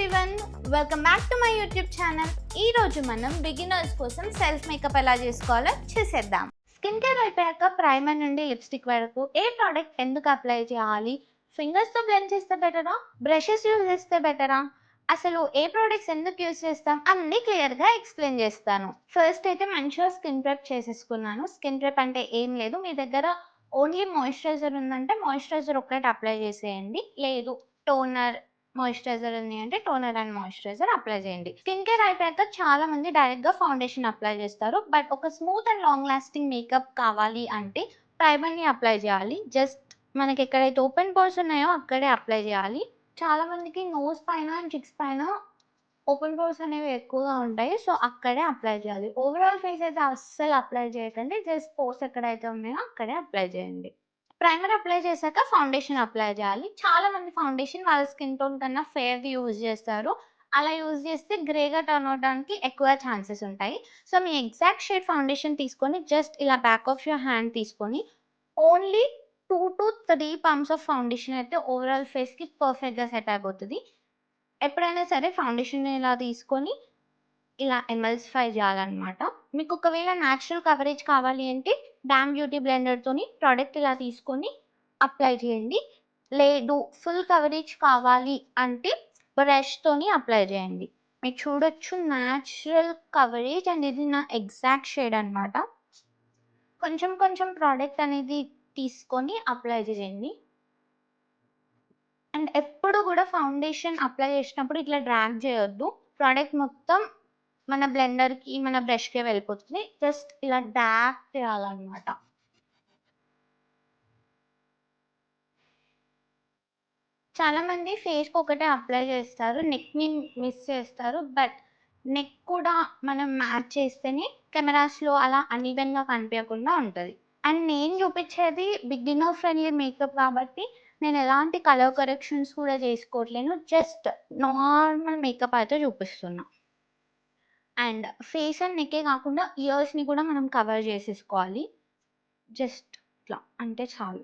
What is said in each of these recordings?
Everyone, welcome back to my YouTube channel. ఈ రోజు మనం బిగినర్స్ కోసం సెల్ఫ్ మేకప్ ఎలా చేసుకోవాలో చూసేద్దాం. స్కిన్ కేర్ అయిపోయాక ప్రైమర్ నుండి లిప్స్టిక్ వరకు ఏ ప్రోడక్ట్ ఎందుకు అప్లై చేయాలి, ఫింగర్స్తో బ్లెండ్ చేస్తే బెటరా, బ్రషెస్ యూజ్ చేస్తే బెటరా, అసలు ఏ ప్రోడక్ట్స్ ఎందుకు యూజ్ చేస్తాం అన్నీ క్లియర్గా ఎక్స్ప్లెయిన్ చేస్తాను. ఫస్ట్ అయితే మంచిగా స్కిన్ ప్రెప్ చేసేసుకున్నాను. స్కిన్ ప్రెప్ అంటే ఏం లేదు, మీ దగ్గర ఓన్లీ మాయిశ్చరైజర్ ఉందంటే మాయిశ్చరైజర్ ఒక్కటి అప్లై చేసేయండి. లేదు టోనర్ మాయిశ్చరైజర్ ఉంది అంటే టోనర్ అండ్ మాయిశ్చరైజర్ అప్లై చేయండి. స్కిన్ కేర్ అయిపోయాక చాలా మంది డైరెక్ట్గా ఫౌండేషన్ అప్లై చేస్తారు. బట్ ఒక smooth and long lasting makeup కావాలి అంటే ప్రైమర్ని అప్లై చేయాలి. జస్ట్ మనకి ఎక్కడైతే ఓపెన్ పోర్స్ ఉన్నాయో అక్కడే అప్లై చేయాలి. చాలా మందికి నోస్ పైన అండ్ చిక్స్ పైన ఓపెన్ పోర్స్ అనేవి ఎక్కువగా ఉంటాయి, సో అక్కడే అప్లై చేయాలి. ఓవరాల్ ఫేస్ అయితే అస్సలు అప్లై చేయకండి, జస్ట్ పోర్స్ ఎక్కడైతే ఉన్నాయో అక్కడే అప్లై చేయండి. ప్రైమర్ అప్లై చేశాక ఫౌండేషన్ అప్లై చేయాలి. చాలా మంది ఫౌండేషన్ వాళ్ళ స్కిన్ టోన్ కన్నా ఫేర్‌ది యూజ్ చేస్తారు. అలా యూజ్ చేస్తే గ్రేగా టర్న్ అవ్వడానికి ఎక్కువ ఛాన్సెస్ ఉంటాయి. సో మీ ఎగ్జాక్ట్ షేడ్ ఫౌండేషన్ తీసుకొని జస్ట్ ఇలా బ్యాక్ ఆఫ్ యువర్ హ్యాండ్ తీసుకొని ఓన్లీ 2-3 పంప్స్ ఆఫ్ ఫౌండేషన్ అయితే ఓవరాల్ ఫేస్‌కి పర్ఫెక్ట్‌గా సెట్ అయిపోతది. ఎప్పుడైనా సరే ఫౌండేషన్ ఇలా తీసుకొని ఇలా ఎమల్సిఫై చేయాలన్నమాట. మీకు ఒకవేళ న్యాచురల్ కవరేజ్ కావాలి అంటే డామ్ బ్యూటీ బ్లెండర్‌తోని ప్రోడక్ట్ ఇలా తీసుకొని అప్లై చేయండి. లేదు ఫుల్ కవరేజ్ కావాలి అంటే బ్రష్‌తోని అప్లై చేయండి. మీరు చూడొచ్చు న్యాచురల్ కవరేజ్ అండ్ ఇది నా ఎగ్జాక్ట్ షేడ్ అనమాట. కొంచెం కొంచెం ప్రోడక్ట్ అనేది తీసుకొని అప్లై చేయండి. అండ్ ఎప్పుడు కూడా ఫౌండేషన్ అప్లై చేసినప్పుడు ఇట్లా డ్రాగ్ చేయొద్దు. ప్రోడక్ట్ మొత్తం మన బ్లెండర్‌కి, మన బ్రష్‌కే వెళ్ళిపోతుంది. జస్ట్ ఇలా డ్యాబ్ చేయాలన్నమాట. చాలామంది ఫేస్‌కి ఒకటే అప్లై చేస్తారు. నెక్‌ని మిస్ చేస్తారు. బట్ నెక్ కూడా మనం మ్యాచ్ చేస్తేనే కెమెరాస్‌లో అలా అన్‌ఈవెన్‌గా కనిపియకుండా ఉంటది. అండ్ నేను చూపించేది బిగినర్ ఫ్రెండ్లీ మేకప్ కాబట్టి నేను ఎలాంటి కలర్ కరెక్షన్స్ కూడా చేసుకోవట్లేను. జస్ట్ నార్మల్ మేకప్ అయితే చూపిస్తున్నా. అండ్ ఫేస్ అండ్ నెక్కే కాకుండా ఇయర్స్‌ని కూడా మనం కవర్ చేసేసుకోవాలి. జస్ట్ ఇట్లా అంటే చాలు.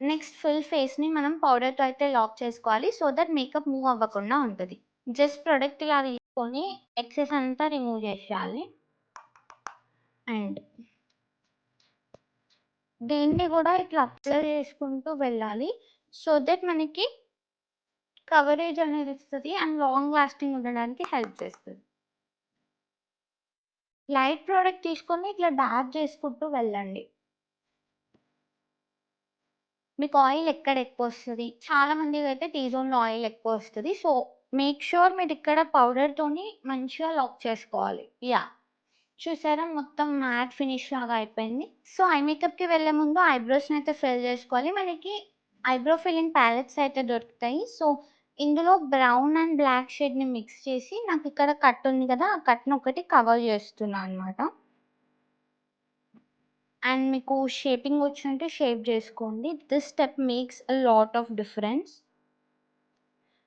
నెక్స్ట్ ఫుల్ ఫేస్‌ని మనం పౌడర్‌తో అయితే లాక్ చేసుకోవాలి. సో దట్ మేకప్ మూవ్ అవ్వకుండా ఉంటది. జస్ట్ ప్రొడక్ట్ ఇలా తీసుకొని ఎక్సెస్ అంతా రిమూవ్ చేసేయాలి. అండ్ దీన్ని కూడా ఇట్లా అప్లై చేసుకుంటూ వెళ్ళాలి. సో దట్ మనకి కవరేజ్ అనేది ఇస్తది అండ్ లాంగ్ లాస్టింగ్ ఉండడానికి హెల్ప్ చేస్తది. లైట్ ప్రొడక్ట్ తీసుకొని ఇట్లా డాబ్ చేసుకుంటూ వెళ్ళండి. మీకు ఆయిల్ ఎక్కడ ఎక్కువొస్తది? చాలా మందికైతే టీ జోన్‌లో ఆయిల్ ఎక్కువొస్తది. సో, మేక్ ష్యూర్ మీరిక్కడ పౌడర్‌తోని మంచిగా లాక్ చేసుకోవాలి. యాహ్! చూసారా మొత్తం మ్యాట్ ఫినిష్ లాగా అయిపోయింది. సో, ఐ మేకప్‌కి వెళ్ళే ముందు ఐబ్రోస్‌నైతే ఫిల్ చేసుకోవాలి. మనకి ఐబ్రో ఫిల్లింగ్ ప్యాలెట్స్ అయితే దొరుకుతాయి. సో, ఇందులో బ్రౌన్ అండ్ బ్లాక్ షేడ్‌ని మిక్స్ చేసి నాకిక్కడ కట్ ఉంది కదా! ఆ కట్‌ని ఒకటి కవర్ చేస్తున్నా అనమాట. అండ్ మీకు షేపింగ్ వచ్చుంటే షేప్ చేసుకోండి. This step makes a lot of difference.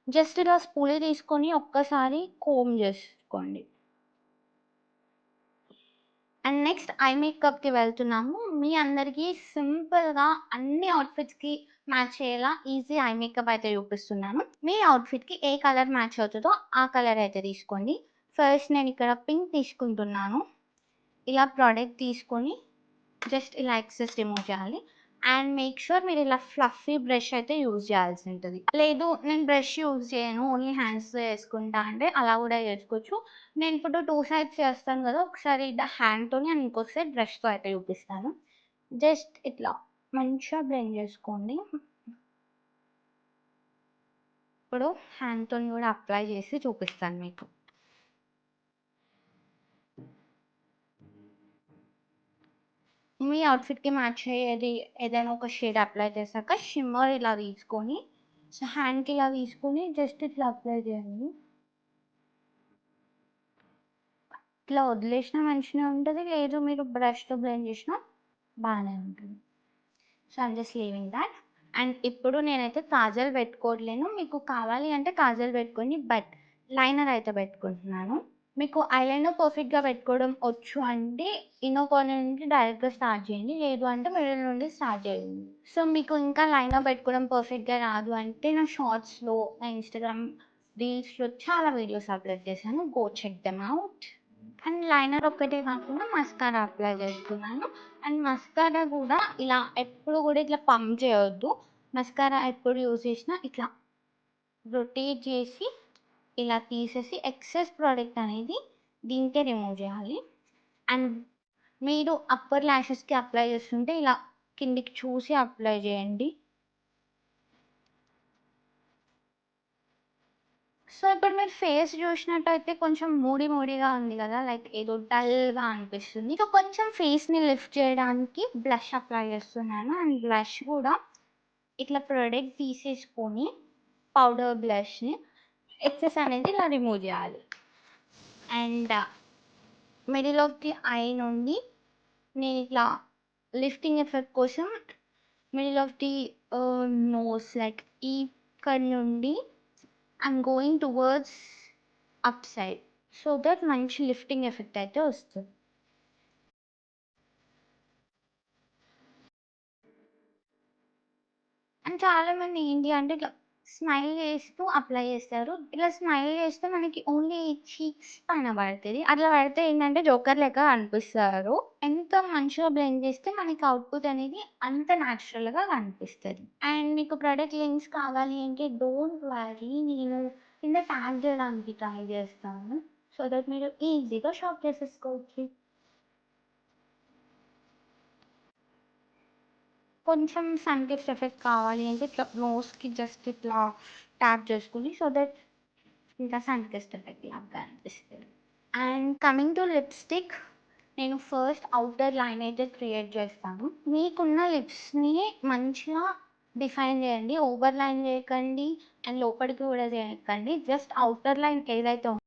Just ఇలా స్పూలి తీసుకొని ఒక్కసారి కోంబ్ చేసుకోండి. అండ్ నెక్స్ట్ ఐ మేకప్‌కి వెళ్తున్నాము. మీ అందరికీ సింపుల్‌గా అన్ని అవుట్‌ఫిట్స్‌కి మ్యాచ్ అయ్యేలా ఈజీ ఐ మేకప్ అయితే చూపిస్తున్నాను. మీ అవుట్‌ఫిట్‌కి ఏ కలర్ మ్యాచ్ అవుతదో ఆ కలర్ అయితే తీసుకోండి. ఫస్ట్ నేను ఇక్కడ పింక్ తీసుకుంటున్నాను. ఇలా ప్రోడక్ట్ తీసుకొని జస్ట్ ఇలా ఎక్సెస్ రిమూవ్ చేయాలి. అండ్ మేక్ ష్యూర్ మీరు ఇలా ఫ్లఫీ బ్రష్ అయితే యూజ్ చేయాల్సి ఉంటది. లేదు నేను బ్రష్ యూజ్ చేయను, ఓన్లీ హ్యాండ్స్‌తో చేసుకుంటా అంటే అలా కూడా చేసుకోవచ్చు. నేను ఇప్పుడు 2 సైడ్స్ చేస్తాను కదా! ఒకసారి హ్యాండ్‌తోని అండ్ ఇంకొక సైడ్ బ్రష్‌తో అయితే చూపిస్తాను. జస్ట్ ఇట్లా మంచిగా బ్లెండ్ చేసుకోండి. ఇప్పుడు హ్యాండ్‌తోని కూడా అప్లై చేసి చూపిస్తాను మీకు. మీ అవుట్‌ఫిట్‌కి మ్యాచ్ అయ్యేది ఏదైనా ఒక షేడ్ అప్లై చేశాక షిమ్మర్ ఇలా తీసుకొని హ్యాండ్‌కి ఇలా తీసుకొని జస్ట్ ఇట్లా అప్లై చేయండి. ఇట్లా వదిలేసినా మంచిగానే ఉంటది. లేదు మీరు బ్రష్‌తో బ్లెండ్ చేసినా బానే ఉంటుంది. So, I'm just leaving that. And ఇప్పుడు నేనైతే కాజల్ పెట్టుకోవట్లేను. మీకు కావాలి అంటే కాజల్ పెట్టుకోండి. బట్ లైనర్ అయితే పెట్టుకుంటున్నాను. మీకు ఐలైనర్ పర్ఫెక్ట్‌గా పెట్టుకోవడం వచ్చు అంటే, ఇన్నర్ కార్నర్ నుండి డైరెక్ట్‌గా స్టార్ట్ చేయండి. లేదు అంటే మిడిల్ నుండి స్టార్ట్ చేయండి. సో, మీకు ఇంకా లైనర్ పెట్టుకోవడం పర్ఫెక్ట్‌గా రాదు అంటే, నా షార్ట్స్‌లో, నా ఇన్‌స్టాగ్రామ్ రీల్స్‌లో చాలా వీడియోస్ అప్‌లోడ్ చేశాను. Go check them out. And liner ఒక్కటే కాకుండా మస్కారా అప్లై చేస్తున్నాను. అండ్ మస్కారా కూడా ఇలా ఎప్పుడు కూడా ఇట్లా పంప్ చేయొద్దు. మస్కారా ఎప్పుడు యూజ్ చేసినా ఇట్లా రొటేట్ చేసి ఇలా తీసేసి ఎక్సెస్ ప్రోడక్ట్ అనేది దీనికే రిమూవ్ చేయాలి. అండ్ మీరు అప్పర్ ల్యాషెస్‌కి అప్లై చేస్తుంటే ఇలా కిందికి చూసి అప్లై చేయండి. సో, ఇప్పుడు మీరు ఫేస్ చూసినట్టయితే కొంచెం మూడీగా ఉంది కదా! లైక్ ఏదో డల్‌గా అనిపిస్తుంది. సో, కొంచెం ఫేస్‌ని లిఫ్ట్ చేయడానికి బ్లష్ అప్లై చేస్తున్నాను. అండ్ బ్లష్ కూడా ఇట్లా ప్రొడక్ట్ తీసేసుకొని పౌడర్ బ్లష్‌ని ఎక్సెస్ అనేది ఇలా రిమూవ్ చేయాలి. And middle of the eye నుండి నేనిట్లా లిఫ్టింగ్ ఎఫెక్ట్ కోసం middle of the nose like ఇక్కడ నుండి I'm going towards up side. So that మంచి లిఫ్టింగ్ ఎఫెక్ట్ అయితే వస్తుంది. అండ్ చాలామంది ఏంటి అంటే ఇట్లా స్మైల్ చేస్తూ అప్లై చేస్తారు. ఇట్లా స్మైల్ చేస్తే మనకి ఓన్లీ చీక్స్ పైన పడతది. అట్లా పడితే ఏంటంటే జోకర్ లెక్క కనిపిస్తారు. ఎంత మంచిగా బ్లెండ్ చేస్తే మనకి అవుట్‌పుట్ అనేది అంత న్యాచురల్‌గా కనిపిస్తది. అండ్ మీకు ప్రొడక్ట్ లింక్స్ కావాలి అంటే డోంట్ వర్రీ, నేను కింద ట్యాగ్ చేయడానికి ట్రై చేస్తాను. సో దట్ మీరు ఈజీగా షాప్ చేసేసుకోవచ్చు. కొంచెం సన్‌కిస్ట్ ఎఫెక్ట్ కావాలి అంటే ఇట్లా నోస్‌కి జస్ట్ ఇట్లా ట్యాప్ చేసుకొని సో దట్ ఇంకా సన్‌కిస్ట్ ఎఫెక్ట్ లాగా కనిపిస్తది. అండ్ కమింగ్ టు లిప్‌స్టిక్, నేను ఫస్ట్ ఔటర్ లైన్ అయితే క్రియేట్ చేస్తాను. మీకున్న లిప్స్‌ని మంచిగా డిఫైన్ చేయండి. ఓవర్ లైన్ చేయకండి అండ్ లోపలికి కూడా చేయకండి. జస్ట్ ఔటర్ లైన్ ఏదైతే ఉందో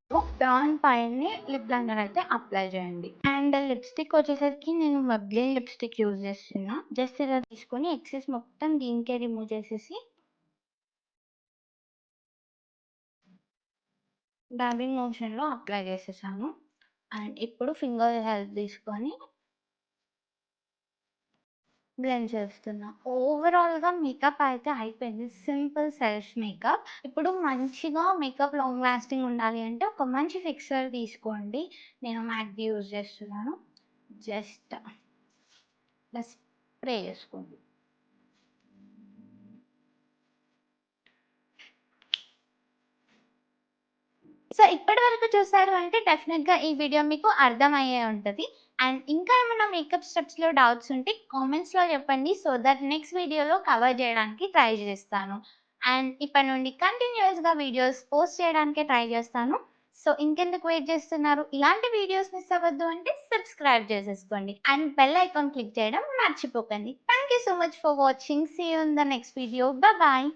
దాని పైనే లిప్ లైనర్ అయితే అప్లై చేయండి. అండ్ లిప్‌స్టిక్ వచ్చేసరికి నేను మబ్లిన్ లిప్‌స్టిక్ యూజ్ చేస్తున్నా. జస్ట్ ఇలా తీసుకొని ఎక్సెస్ మొత్తం దీనికే రిమూవ్ చేసేసి డాబింగ్ మోషన్‌లో అప్లై చేసేసాను. అండ్ ఇప్పుడు ఫింగర్ హెల్ప్ తీసుకొని బ్లెండ్ చేస్తున్నా. ఓవరాల్‌గా మేకప్ అయితే అయిపోయింది. Simple self makeup. ఇప్పుడు మంచిగా మేకప్ లాంగ్ లాస్టింగ్ ఉండాలి అంటే ఒక మంచి ఫిక్సర్ తీసుకోండి. నేను మ్యాక్‌ది యూజ్ చేస్తున్నాను. జస్ట్ ఇలా స్ప్రే చేసుకోండి. సో, ఇప్పటి వరకు చూసారు అంటే డెఫినిట్‌గా ఈ వీడియో మీకు అర్థమయ్యే ఉంటది. అండ్ ఇంకా ఏమైనా మేకప్ స్టెప్స్‌లో డౌట్స్ ఉంటే కామెంట్స్‌లో చెప్పండి. సో దట్ నెక్స్ట్ వీడియోలో కవర్ చేయడానికి ట్రై చేస్తాను. అండ్ ఇప్పటి నుండి కంటిన్యూయస్‌గా వీడియోస్ పోస్ట్ చేయడానికే ట్రై చేస్తాను. సో, ఇంకెందుకు వెయిట్ చేస్తున్నారు? ఇలాంటి వీడియోస్ మిస్ అవ్వద్దు అంటే సబ్స్క్రైబ్ చేసేసుకోండి. అండ్ బెల్ ఐకాన్ క్లిక్ చేయడం మర్చిపోకండి. Thank you so much for watching. See you in the next video. Bye.